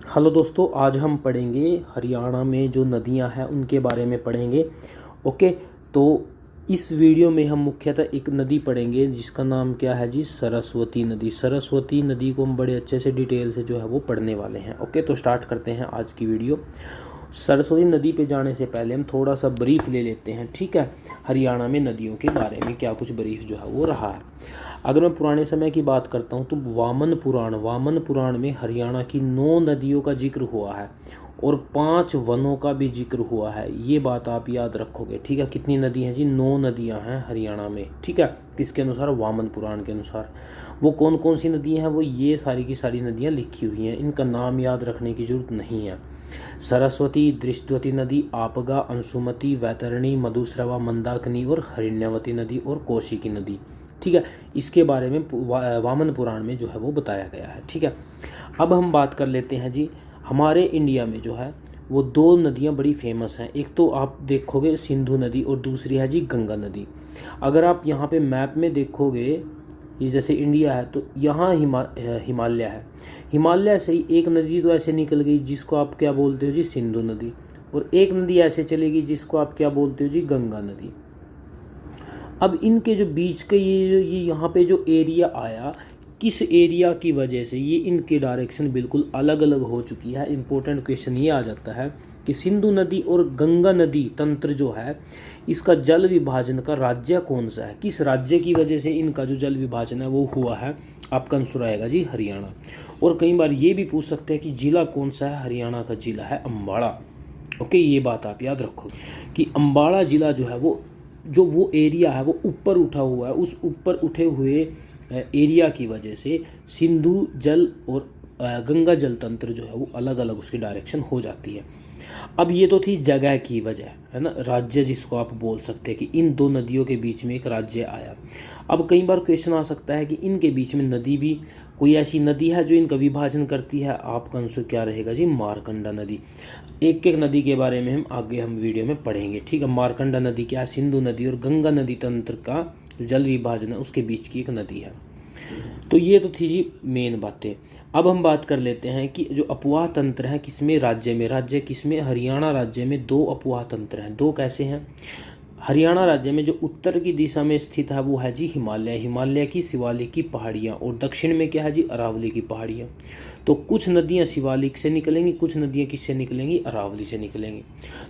Hello दोस्तों, आज हम पढ़ेंगे हरियाणा में जो नदियां हैं उनके बारे में पढ़ेंगे। ओके। तो इस वीडियो में हम मुख्यतः एक नदी पढ़ेंगे जिसका नाम क्या है जी, सरस्वती नदी। सरस्वती नदी को हम बड़े अच्छे से डिटेल से जो है वो पढ़ने वाले हैं। ओके, तो स्टार्ट करते हैं आज की वीडियो। सरस्वती नदी पे जाने से पहले हम थोड़ा सा ब्रीफ ले लेते हैं, ठीक है। हरियाणा में नदियों के बारे में क्या कुछ ब्रीफ जो है वो रहा है। अगर मैं पुराने समय की बात करता हूँ तो वामन पुराण में हरियाणा की 9 नदियों का जिक्र हुआ है और 5 वनों का भी जिक्र हुआ है। ये बात आप याद रखोगे, ठीक है। कितनी नदी हैं जी? 9 नदियाँ हैं हरियाणा में, ठीक है। किसके अनुसार? वामन पुराण के अनुसार। वो कौन कौन सी नदियाँ हैं? वो ये सारी की सारी नदियाँ लिखी हुई हैं, इनका नाम याद रखने की जरूरत नहीं है। सरस्वती, दृष्टवती नदी, आपगा, अंशुमती, वैतरणी, मधुस्रवा, मंदाकिनी और हरिण्यवती नदी और कौशिकी नदी, ठीक है। इसके बारे में वामन पुराण में जो है वो बताया गया है, ठीक है। अब हम बात कर लेते हैं जी, हमारे इंडिया में जो है वो 2 नदियां बड़ी फेमस हैं। एक तो आप देखोगे सिंधु नदी और दूसरी है जी गंगा नदी। अगर आप यहाँ पे मैप में देखोगे, ये जैसे इंडिया है तो यहाँ हिमालय है। हिमालय से ही एक नदी तो ऐसे निकल गई जिसको आप क्या बोलते हो जी, सिंधु नदी। और एक नदी ऐसे चलेगी जिसको आप क्या बोलते हो जी, गंगा नदी। अब इनके जो बीच के ये यहाँ पे जो एरिया आया, किस एरिया की वजह से ये इनकी डायरेक्शन बिल्कुल अलग अलग हो चुकी है। इंपॉर्टेंट क्वेश्चन ये आ जाता है कि सिंधु नदी और गंगा नदी तंत्र जो है, इसका जल विभाजन का राज्य कौन सा है? किस राज्य की वजह से इनका जो जल विभाजन है वो हुआ है? आपका आंसर आएगा जी हरियाणा। और कई बार ये भी पूछ सकते हैं कि जिला कौन सा है? हरियाणा का जिला है अम्बाड़ा। ओके, ये बात आप याद रखो कि अम्बाड़ा जिला जो है वो एरिया है वो ऊपर उठा हुआ है। उस ऊपर उठे हुए एरिया की वजह से सिंधु जल और गंगा जल तंत्र जो है वो अलग अलग उसकी डायरेक्शन हो जाती है। अब ये तो थी जगह की वजह, है ना, राज्य जिसको आप बोल सकते हैं कि इन 2 नदियों के बीच में एक राज्य आया। अब कई बार क्वेश्चन आ सकता है कि इनके बीच में नदी भी कोई ऐसी नदी है जो इनका विभाजन करती है? आपका आंसर क्या रहेगा जी? मारकंडा नदी। एक एक नदी के बारे में हम वीडियो में पढ़ेंगे, ठीक है। मारकंडा नदी क्या है? सिंधु नदी और गंगा नदी तंत्र का जो जल विभाजन है उसके बीच की एक नदी है। तो ये तो थी जी मेन बातें। अब हम बात कर लेते हैं कि जो अपवाह तंत्र है किसमें? राज्य किसमें? हरियाणा राज्य में 2 अपवाह तंत्र हैं। 2 कैसे हैं? हरियाणा राज्य में जो उत्तर की दिशा में स्थित है वो है जी हिमालय की शिवालिक की पहाड़ियाँ, और दक्षिण में क्या है जी? अरावली की पहाड़ियाँ। तो कुछ नदियाँ शिवालिक से निकलेंगी, कुछ नदियाँ किससे निकलेंगी? अरावली से निकलेंगी।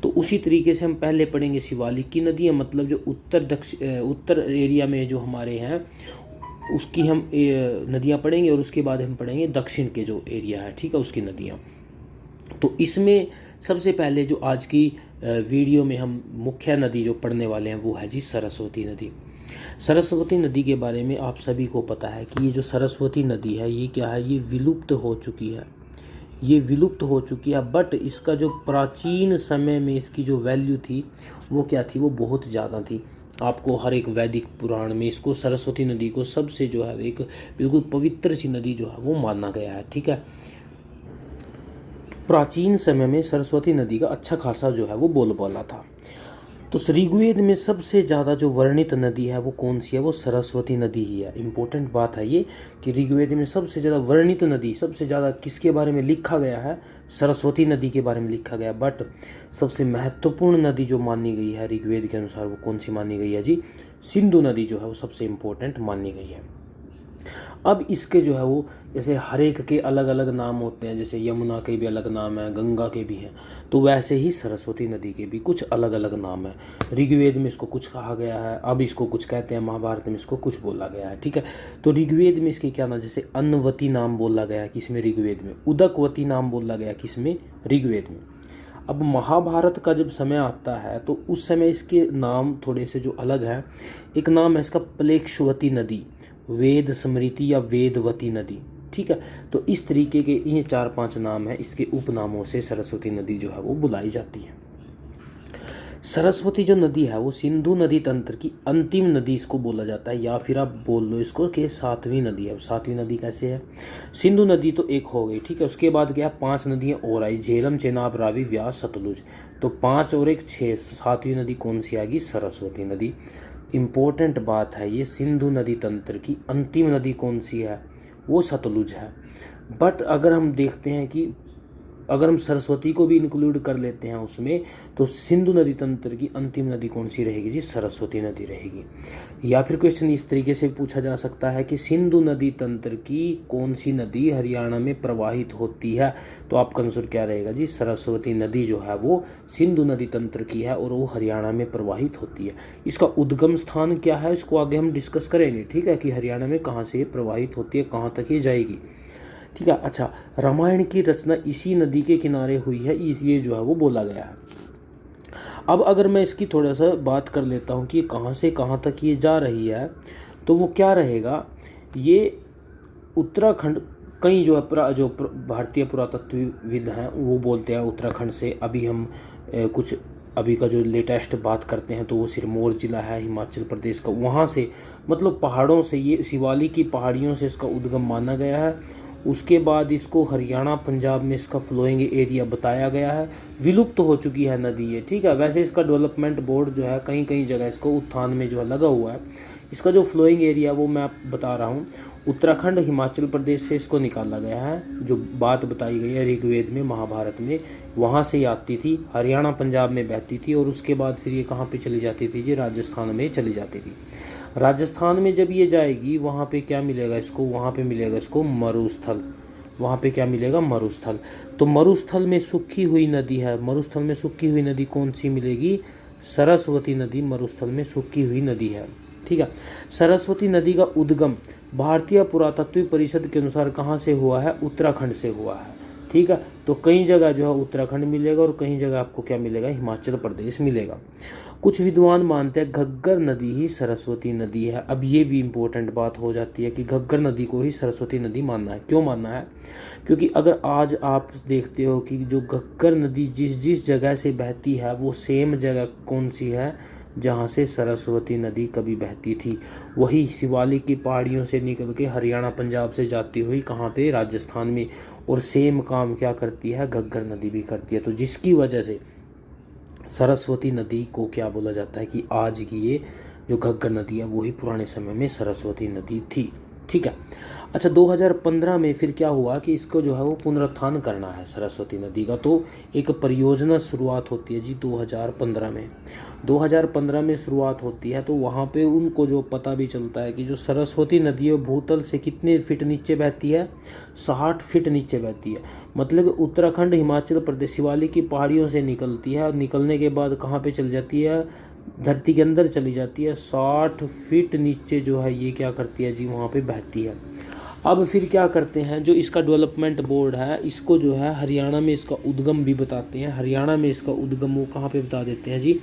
तो उसी तरीके से हम पहले पढ़ेंगे शिवालिक की नदियाँ, मतलब जो उत्तर एरिया में जो हमारे हैं उसकी हम नदियाँ पढ़ेंगे, और उसके बाद हम पढ़ेंगे दक्षिण के जो एरिया है, ठीक है, उसकी नदियाँ। तो इसमें सबसे पहले जो आज की वीडियो में हम मुख्य नदी जो पढ़ने वाले हैं वो है जी सरस्वती नदी। सरस्वती नदी के बारे में आप सभी को पता है कि ये जो सरस्वती नदी है ये क्या है? ये विलुप्त हो चुकी है। ये विलुप्त हो चुकी है, बट इसका जो प्राचीन समय में इसकी जो वैल्यू थी वो क्या थी? वो बहुत ज़्यादा थी। आपको हर एक वैदिक पुराण में इसको सरस्वती नदी को सबसे जो है एक बिल्कुल पवित्र सी नदी जो है वो माना गया है, ठीक है। प्राचीन समय में सरस्वती नदी का अच्छा खासा जो है वो बोलबाला था। तो ऋग्वेद में सबसे ज़्यादा जो वर्णित नदी है वो कौन सी है? वो सरस्वती नदी ही है। इंपॉर्टेंट बात है ये कि ऋग्वेद में सबसे ज़्यादा वर्णित नदी, सबसे ज़्यादा किसके बारे में लिखा गया है? सरस्वती नदी के बारे में लिखा गया। बट सबसे महत्वपूर्ण नदी जो मानी गई है ऋग्वेद के अनुसार वो कौन सी मानी गई है जी? सिंधु नदी जो है वो सबसे इम्पोर्टेंट मानी गई है। अब इसके जो है वो जैसे हर एक के अलग अलग नाम होते हैं, जैसे यमुना के भी अलग नाम है, गंगा के भी हैं, तो वैसे ही सरस्वती नदी के भी कुछ अलग अलग नाम है। ऋग्वेद में इसको कुछ कहा गया है, अब इसको कुछ कहते हैं, महाभारत में इसको कुछ बोला गया है, ठीक है। तो ऋग्वेद में इसके क्या नाम? जैसे अन्नवती नाम बोला गया किसमें? ऋग्वेद में। उदकवती नाम बोला गया किसमें? ऋग्वेद में। अब महाभारत का जब समय आता है तो उस समय इसके नाम थोड़े से जो अलग है। एक नाम है इसका प्लेक्षवती नदी, वेद स्मृति या वेदवती नदी, ठीक है। तो इस तरीके के ये 4-5 नाम है, इसके उपनामों से सरस्वती नदी जो है वो बुलाई जाती है। सरस्वती जो नदी है वो सिंधु नदी तंत्र की अंतिम नदी इसको बोला जाता है, या फिर आप बोल लो इसको कि 7वीं नदी है। 7वीं नदी कैसे है? सिंधु नदी तो एक हो गई, ठीक है। उसके बाद क्या? 5 नदियाँ और आई, झेलम, चेनाब, रावी, व्यास, सतलुज। तो 5 और 1 6, 7वीं नदी कौन सी आएगी? सरस्वती नदी। इम्पोर्टेंट बात है ये, सिंधु नदी तंत्र की अंतिम नदी कौन सी है? वो सतलुज है। बट अगर हम देखते हैं कि अगर हम सरस्वती को भी इंक्लूड कर लेते हैं उसमें, तो सिंधु नदी तंत्र की अंतिम नदी कौन सी रहेगी जी? सरस्वती नदी रहेगी। या फिर क्वेश्चन इस तरीके से पूछा जा सकता है कि सिंधु नदी तंत्र की कौन सी नदी हरियाणा में प्रवाहित होती है? तो आपका आंसर क्या रहेगा जी? सरस्वती नदी जो है वो सिंधु नदी तंत्र की है और वो हरियाणा में प्रवाहित होती है। इसका उद्गम स्थान क्या है, इसको आगे हम डिस्कस करेंगे, ठीक है, कि हरियाणा में कहाँ से ये प्रवाहित होती है, कहाँ तक ये जाएगी, ठीक है। अच्छा, रामायण की रचना इसी नदी के किनारे हुई है, ये जो है वो बोला गया है। अब अगर मैं इसकी थोड़ा सा बात कर लेता हूँ कि कहाँ से कहाँ तक ये जा रही है, तो वो क्या रहेगा, ये उत्तराखंड, कई जो भारतीय पुरातत्वविद हैं वो बोलते हैं उत्तराखंड से, अभी हम कुछ अभी का जो लेटेस्ट बात करते हैं तो वो सिरमौर ज़िला है हिमाचल प्रदेश का, वहाँ से मतलब पहाड़ों से, ये शिवालिक की पहाड़ियों से इसका उद्गम माना गया है। उसके बाद इसको हरियाणा पंजाब में इसका फ्लोइंग एरिया बताया गया है। विलुप्त हो चुकी है नदी ये, ठीक है। वैसे इसका डेवलपमेंट बोर्ड जो है कहीं कहीं जगह इसको उत्थान में जो है लगा हुआ है। इसका जो फ्लोइंग एरिया वो मैं आप बता रहा हूँ, उत्तराखंड हिमाचल प्रदेश से इसको निकाला गया है। जो बात बताई गई है ऋग्वेद में, महाभारत में, वहाँ से आती थी, हरियाणा पंजाब में बहती थी और उसके बाद फिर ये कहाँ पे चली जाती थी जी? राजस्थान में चली जाती थी। राजस्थान में जब ये जाएगी वहाँ पे क्या मिलेगा इसको? वहाँ पे मिलेगा इसको मरुस्थल। वहाँ पे क्या मिलेगा? मरुस्थल। तो मरुस्थल में सूखी हुई नदी है, मरुस्थल में सूखी हुई नदी कौन सी मिलेगी? सरस्वती नदी मरुस्थल में सूखी हुई नदी है, ठीक है। सरस्वती नदी का उद्गम भारतीय पुरातत्व परिषद के अनुसार कहाँ से हुआ है? उत्तराखंड से हुआ है, ठीक है। तो कई जगह जो है उत्तराखंड मिलेगा और कई जगह आपको क्या मिलेगा? हिमाचल प्रदेश मिलेगा। कुछ विद्वान मानते हैं घग्गर नदी ही सरस्वती नदी है। अब ये भी इम्पोर्टेंट बात हो जाती है कि घग्गर नदी को ही सरस्वती नदी मानना है। क्यों मानना है? क्योंकि अगर आज आप देखते हो कि जो घग्गर नदी जिस जिस जगह से बहती है वो सेम जगह कौन सी है जहाँ से सरस्वती नदी कभी बहती थी? वही शिवालिक की पहाड़ियों से निकल के हरियाणा पंजाब से जाती हुई कहाँ पे? राजस्थान में। और सेम काम क्या करती है? घग्गर नदी भी करती है। तो जिसकी वजह से सरस्वती नदी को क्या बोला जाता है कि आज की ये जो घग्गर नदी है वही पुराने समय में सरस्वती नदी थी, ठीक है। अच्छा, 2015 में फिर क्या हुआ कि इसको जो है वो पुनरुत्थान करना है सरस्वती नदी का। तो एक परियोजना शुरुआत होती है जी 2015 में। 2015 में शुरुआत होती है तो वहाँ पे उनको जो पता भी चलता है कि जो सरस्वती नदी है भूतल से कितने फीट नीचे बहती है? 60 फीट नीचे बहती है। मतलब उत्तराखंड हिमाचल प्रदेश शिवालिक की पहाड़ियों से निकलती है और निकलने के बाद कहाँ पे चली जाती है? धरती के अंदर चली जाती है। 60 फीट नीचे जो है ये क्या करती है जी? वहाँ पे बहती है। अब फिर क्या करते हैं, जो इसका डेवलपमेंट बोर्ड है इसको जो है हरियाणा में इसका उद्गम भी बताते हैं। हरियाणा में इसका उद्गम वो कहाँ पे बता देते हैं जी?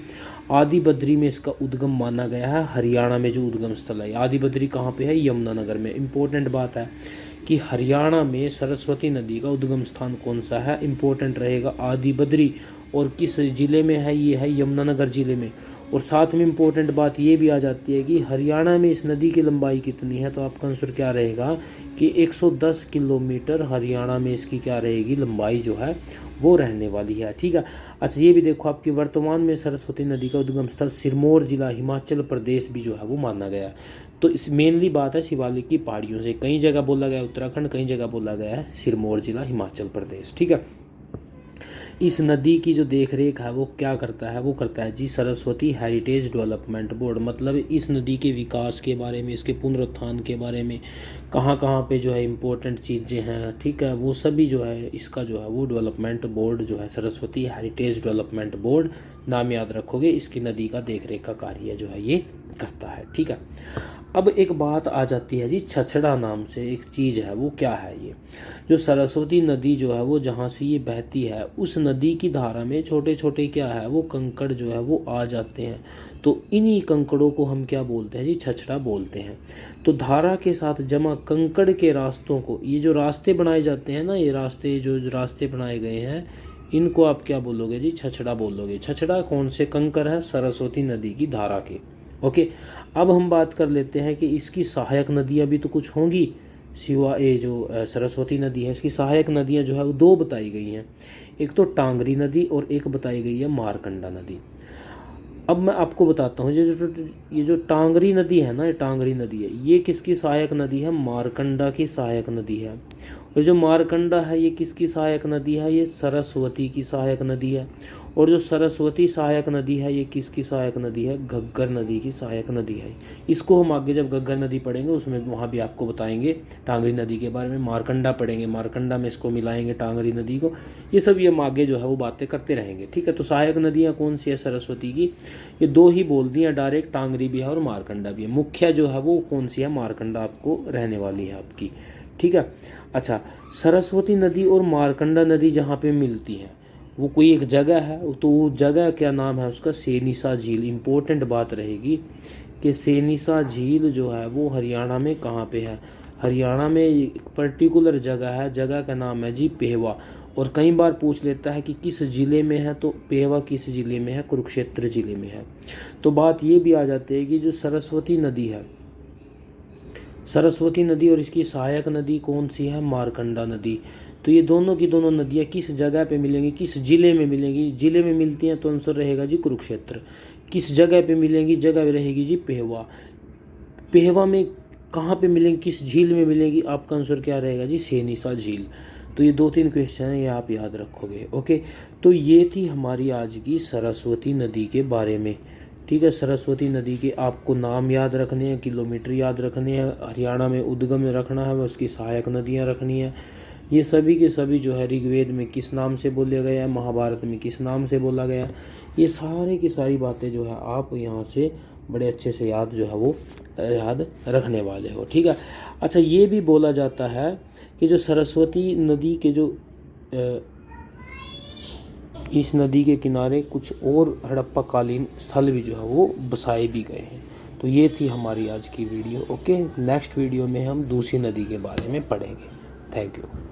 आदि बद्री में इसका उद्गम माना गया है। हरियाणा में जो उद्गम स्थल है आदि बद्री कहाँ पे है? यमुनानगर में। इंपॉर्टेंट बात है कि हरियाणा में सरस्वती नदी का उद्गम स्थान कौन सा है? इंपॉर्टेंट रहेगा आदि बद्री। और किस ज़िले में है? ये है यमुनानगर ज़िले में। और साथ में इम्पोर्टेंट बात ये भी आ जाती है कि हरियाणा में इस नदी की लंबाई कितनी है? तो आपका आंसर क्या रहेगा कि 110 किलोमीटर हरियाणा में इसकी क्या रहेगी? लंबाई जो है वो रहने वाली है, ठीक है। अच्छा, ये भी देखो आपकी वर्तमान में सरस्वती नदी का उद्गम स्थल सिरमौर जिला हिमाचल प्रदेश भी जो है वो माना गया है। तो इस मेनली बात है शिवालिक की पहाड़ियों से। कई जगह बोला गया है उत्तराखंड, कई जगह बोला गया है सिरमौर जिला हिमाचल प्रदेश, ठीक है। इस नदी की जो देख रेख है वो क्या करता है? वो करता है जी सरस्वती हेरिटेज डेवलपमेंट बोर्ड। मतलब इस नदी के विकास के बारे में, इसके पुनरुत्थान के बारे में, कहाँ कहाँ पे जो है इम्पोर्टेंट चीज़ें हैं, ठीक है, वो सभी जो है इसका जो है वो डेवलपमेंट बोर्ड जो है सरस्वती हेरिटेज डेवलपमेंट बोर्ड, नाम याद रखोगे, इसकी नदी का देख रेख का कार्य जो है ये करता है, ठीक है। अब एक बात आ जाती है जी छछड़ा नाम से एक चीज़ है, वो क्या है? ये जो सरस्वती नदी जो है वो जहाँ से ये बहती है उस नदी की धारा में छोटे छोटे क्या है वो कंकड़ जो है वो आ जाते हैं। तो इन्हीं कंकड़ों को हम क्या बोलते हैं जी? छछड़ा बोलते हैं। तो धारा के साथ जमा कंकड़ के रास्तों को, ये जो रास्ते बनाए जाते हैं ना, ये रास्ते जो रास्ते बनाए गए हैं इनको आप क्या बोलोगे जी? छछड़ा बोलोगे। छछड़ा कौन से कंकड़ है? सरस्वती नदी की धारा के। ओके, अब हम बात कर लेते हैं कि इसकी सहायक नदियाँ भी तो कुछ होंगी। सिवा ये जो सरस्वती नदी है इसकी सहायक नदियाँ जो है वो दो बताई गई हैं। एक तो टांगरी नदी और एक बताई गई है मारकंडा नदी। अब मैं आपको बताता हूँ ये जो टांगरी नदी है ना, ये टांगरी नदी है, ये किसकी सहायक नदी है? मारकंडा की सहायक नदी है। और जो मारकंडा है ये किसकी सहायक नदी है? ये सरस्वती की सहायक नदी है। और जो सरस्वती सहायक नदी है ये किसकी सहायक नदी है? घग्गर नदी की सहायक नदी है। इसको हम आगे जब घग्गर नदी पढ़ेंगे उसमें वहाँ भी आपको बताएंगे टांगरी नदी के बारे में। मारकंडा पढ़ेंगे, मारकंडा में इसको मिलाएंगे टांगरी नदी को। ये सब ये हम आगे जो है वो बातें करते रहेंगे, ठीक है। तो सहायक नदियाँ कौन सी है सरस्वती की? ये दो ही बोल दी हैं डायरेक्ट, टांगरी भी है और मारकंडा भी है। मुख्य जो है वो कौन सी है? मारकंडा आपको रहने वाली है आपकी, ठीक है। अच्छा, सरस्वती नदी और मारकंडा नदी जहाँ पे मिलती है वो कोई एक जगह है, तो वो जगह क्या नाम है उसका? सेनिसा झील। इम्पोर्टेंट बात रहेगी कि सेनिसा झील जो है वो हरियाणा में कहाँ पे है? हरियाणा में एक पर्टिकुलर जगह है, जगह का नाम है जी पेहवा। और कई बार पूछ लेता है कि किस ज़िले में है, तो पेहवा किस ज़िले में है? कुरुक्षेत्र ज़िले में है। तो बात ये भी आ जाती है कि जो सरस्वती नदी है, सरस्वती नदी और इसकी सहायक नदी कौन सी है? मारकंडा नदी। तो ये दोनों की दोनों नदियाँ किस जगह पे मिलेंगी? किस जिले में मिलेंगी? जिले में मिलती हैं तो आंसर रहेगा जी कुरुक्षेत्र। किस जगह पे मिलेंगी? जगह रहेगी जी पेहवा। पेहवा में कहाँ पे मिलेंगी? किस झील में मिलेंगी? आपका आंसर क्या रहेगा जी? सेनिसा झील। तो ये 2-3 क्वेश्चन है, ये आप याद रखोगे, ओके। तो ये थी हमारी आज की सरस्वती नदी के बारे में, ठीक है। सरस्वती नदी के आपको नाम याद रखने हैं, किलोमीटर याद रखने हैं, हरियाणा में उद्गम रखना है, उसकी सहायक नदियाँ रखनी है। ये सभी के सभी जो है ऋग्वेद में किस नाम से बोले गए हैं, महाभारत में किस नाम से बोला गया, ये सारी की सारी बातें जो है आप यहाँ से बड़े अच्छे से याद जो है वो याद रखने वाले हो, ठीक है। अच्छा, ये भी बोला जाता है कि जो सरस्वती नदी के जो इस नदी के किनारे कुछ और हड़प्पा कालीन स्थल भी जो है वो बसाए भी गए हैं। तो ये थी हमारी आज की वीडियो, ओके। नेक्स्ट वीडियो में हम दूसरी नदी के बारे में पढ़ेंगे। Thank you.